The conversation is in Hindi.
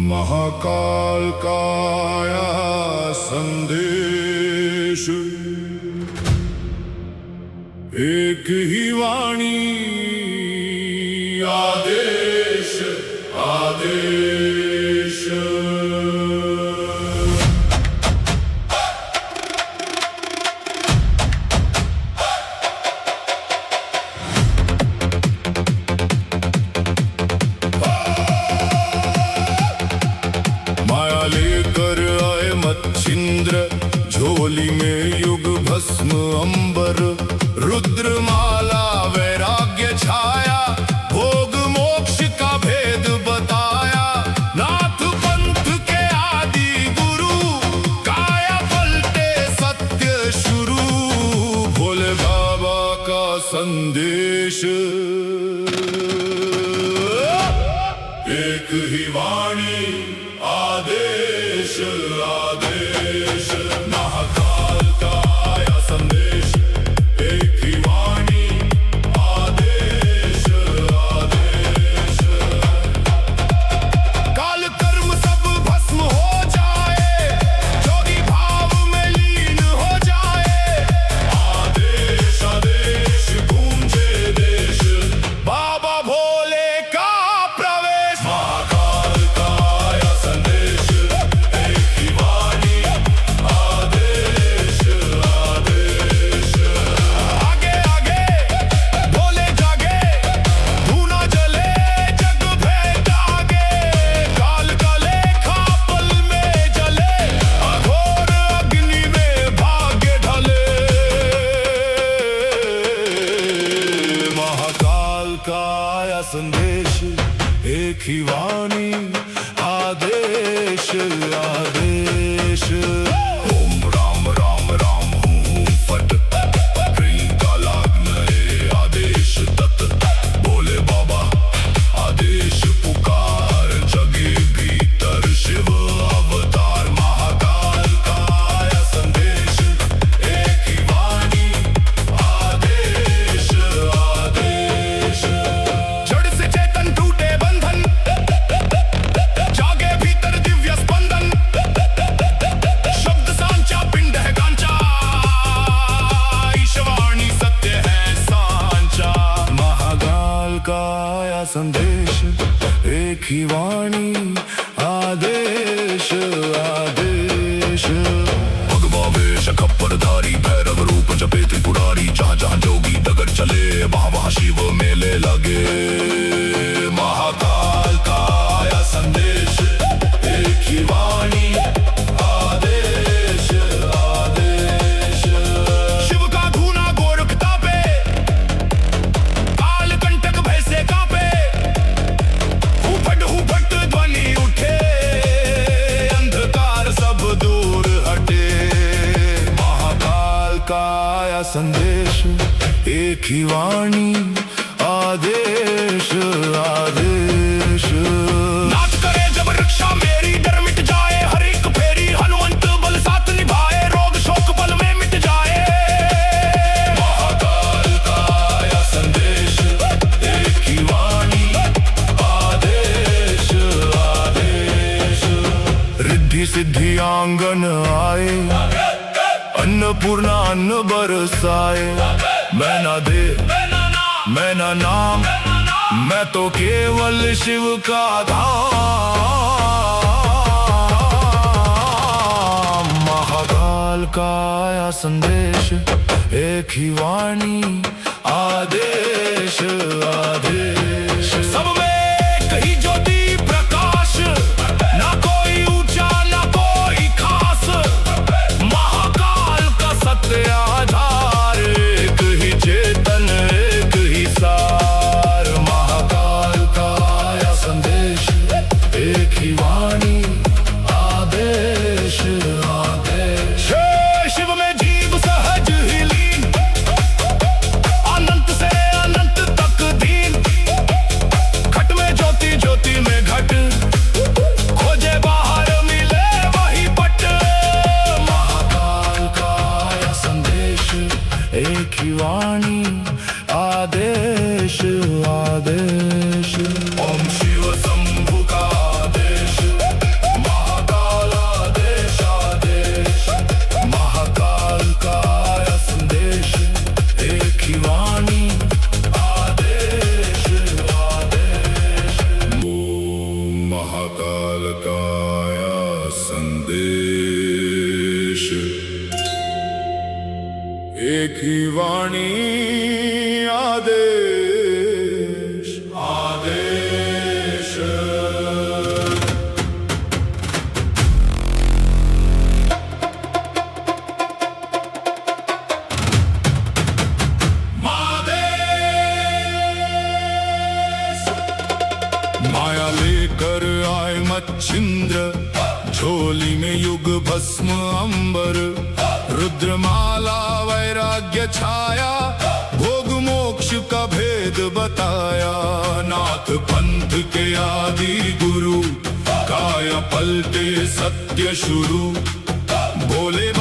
महाकाल काया संदेश, एक ही वाणी आदेश आदेश। माया लेकर आए मच्छिंद्र, झोली में युग भस्म अंबर, रुद्रमाला वैराग्य छाया, भोग मोक्ष का भेद बताया। नाथ पंथ के आदि गुरु, काया पलटे सत्य शुरू, भोले बाबा का संदेश, एक ही वाणी आदेश आदेश। महाकाल का आया संदेश, एक ही वाणी आदेश आदेश। काल कर्म सब भस्म हो जाए, जोगी भाव में लीन हो जाए, आदेश आदेश गूंजे देश, बाबा भोले का प्रवेश। महाकाल का आया संदेश, एक ही वाणी आदेश आदेश। आगे आगे भोले जागे, धूना जले जग भेद आगे, काल का लेखा पल में जले, अघोर अग्नि में भाग्य ढले। महाकाल का आया संदेश, एक ही वाणी आदेश आदेश। ओम राम राम राम हूँ फट, क्रीं का लागने आदेश तत्, भोले बाबा आदेश पुकार, जगे भीतर शिव अवतार। महाकाल का आया संदेश, एक ही वाणी आदेश आदेश। जड़ से चेतन टूटे बंधन, जागे भीतर दिव्य स्पंदन, शब्द सांचा पिंड है कांचा, ईशवाणी सत्य है सांचा। महाकाल का आया संदेश, एक ही वाणी आदेश आदेश। भगवा वेश खप्परधारी, भैरव रूप जपे त्रिपुरारी, जहाँ जहाँ जोगी डगर चले, वहाँ वहाँ शिव मेले लगे। महाकाल का आया संदेश, एक ही वाणी आदेश आदेश। शिव का धूना गोरखता पे, काल कंटक भय से कांपे, हुफट ध्वनि उठे, अंधकार सब दूर हटे। महाकाल का आया संदेश, एक ही वाणी आदेश आदेश। नाच करे जब रक्षा मेरी, डर मिट जाए हर एक फेरी, हनुमंत बल साथ निभाए, रोग शोक बल में मिट जाए। महाकाल का आया संदेश, एक ही वाणी आदेश आदेश। रिद्धि सिद्धि आंगन आए, अन्नपूर्णा अन्न बरसाए, मैं ना दे मैं ना नाम, मैं तो केवल शिव का धाम। महाकाल का आया संदेश, एक ही वाणी आदेश आदेश। सब में एक ही ज्योति प्रकाश, ना कोई ऊंचा ना कोई खास, महाकाल का सत्य आधार, एक ही चेतन एक ही सार। महाकाल का आया संदेश, एक ही वाणी आदेश आदेश। शिव में जीव सहज ही लीन, अनंत से अनंत तक दीन, माया लेकर आए मच्छिंद्र, झोली में युग भस्म अंबर, रुद्रमाला वैराग्य छाया, भोग मोक्ष का भेद बताया। नाथ पंथ के आदि गुरु, काया पलटे सत्य शुरू, बोले